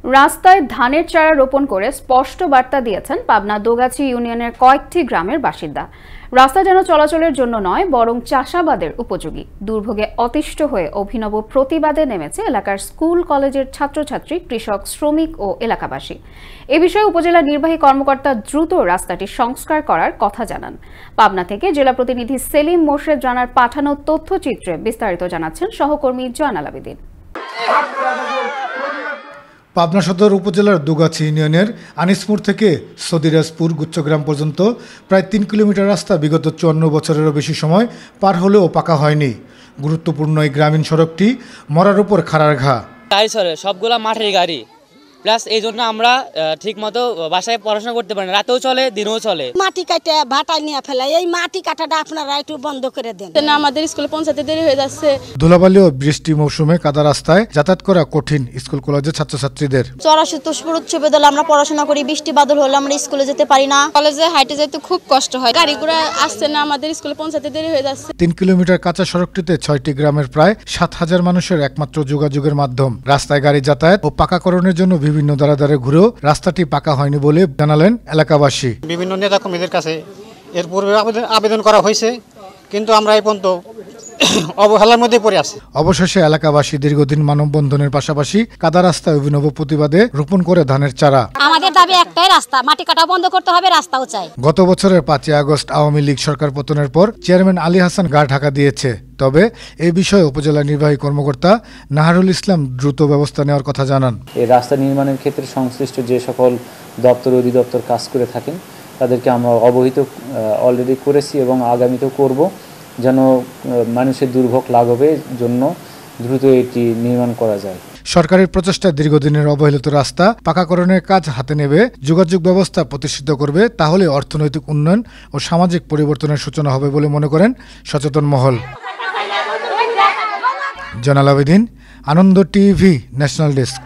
রাস্তায় ধানের চারা রোপণ করে স্পষ্ট বার্তা দিয়েছেন পাবনা দোগাছি ইউনিয়নের কয়েকটি গ্রামের বাসিন্দা। রাস্তা যেন চলাচলের জন্য নয়, বরং চাষাবাদের উপযোগী। দুর্ভোগে অতিষ্ঠ হয়ে অভিনব প্রতিবাদে নেমেছে এলাকার স্কুল কলেজের ছাত্রছাত্রী, কৃষক, শ্রমিক ও এলাকাবাসী। এ বিষয়ে উপজেলা নির্বাহী কর্মকর্তা দ্রুত রাস্তাটি সংস্কার করার কথা জানান। পাবনা থেকে জেলা প্রতিনিধি সেলিম মোর্শেদ রানার পাঠানো তথ্যচিত্রে বিস্তারিত জানাচ্ছেন সহকর্মী জয়নাল আবেদিন। পাবনা সদর উপজেলার দুগাছি ইউনিয়নের আনিসমুর থেকে সদিরাজপুর গুচ্ছগ্রাম পর্যন্ত প্রায় 3 কিলোমিটার রাস্তা বিগত 54 বছরেরও বেশি সময় পার হলেও পাকা হয়নি। গুরুত্বপূর্ণ এই গ্রামীণ সড়কটি মরার উপর খাড়ার ঘা। গাড়ি চলে, সবগুলা মাঠের গাড়ি, প্লাস এই জন্য আমরা ঠিক মতো বাসায় পড়াশোনা করতে পারি না। রাতেও চলে, দিনেও চলে। মাটি কাটে ভাটায় নিয়ে ফেলে, এই মাটি কাটাটা আপনারা একটু বন্ধ করে দেন। আমাদের স্কুলে পৌঁছাতে দেরি হয়ে যাচ্ছে। ধুলাবালি ও বৃষ্টি মৌসুমে কাদা রাস্তায় যাতায়াত করা কঠিন স্কুল কলেজের ছাত্রছাত্রীদের। চড়াশতুষ্পুর উচ্চ বিদ্যালয়ে আমরা পড়াশোনা করি, বৃষ্টি বাদল হলে আমরা স্কুলে যেতে পারি না। কলেজে হাইটে যেতে খুব কষ্ট হয়, গাড়িগুলো আসছে না, আমাদের স্কুলে পৌঁছাতে দেরি হয়ে যাচ্ছে। 3 কিলোমিটার কাঁচা সড়কটিতে 6টি গ্রামের প্রায় 7000 মানুষের একমাত্র যোগাযোগের মাধ্যম। রাস্তায় গাড়ি যাতায়াত ও পাকাকরণের জন্য বিভিন্ন দাঁড়াদারে ঘুরেও রাস্তাটি পাকা হয়নি বলে জানালেন এলাকাবাসী। বিভিন্ন নেতাকর্মীদের কাছে এর পূর্বে আবেদন করা হয়েছে, কিন্তু আমরা এই পর্যন্ত অবহেলার মধ্যে পড়ে আছি। অবশেষে এলাকাবাসী দীর্ঘদিন মানববন্ধনের পাশাপাশি কাদা রাস্তায় অভিনব প্রতিবাদে রোপণ করে ধানের চারা। আমাদের দাবি একটাই, রাস্তা মাটি কাটা বন্ধ করতে হবে, রাস্তাও চাই। গত বছরের 5 আগস্ট আওয়ামী লীগ সরকার পতনের পর চেয়ারম্যান আলী হাসান গা ঢাকা দিয়েছে। তবে এই বিষয়ে উপজেলা নির্বাহী কর্মকর্তা নাহারুল ইসলাম দ্রুত ব্যবস্থা নেওয়ার কথা জানান। এই রাস্তা নির্মাণের ক্ষেত্রে সংশ্লিষ্ট যে সকল দপ্তর অধিদপ্তর কাজ করে থাকেন তাদেরকে আমরা অবহিত অলরেডি করেছি এবং আগামীতেও করব, যেন মানুষের দুর্ভোগ লাঘবের জন্য দ্রুত এটি নির্মাণ করা যায়। সরকারের প্রচেষ্টায় দীর্ঘদিনের অবহেলিত রাস্তা পাকাকরণের কাজ হাতে নেবে, যোগাযোগ ব্যবস্থা প্রতিষ্ঠিত করবে, তাহলে অর্থনৈতিক উন্নয়ন ও সামাজিক পরিবর্তনের সূচনা হবে বলে মনে করেন সচেতন মহল। জয়নাল আবেদিন, আনন্দ টিভি, ন্যাশনাল ডেস্ক।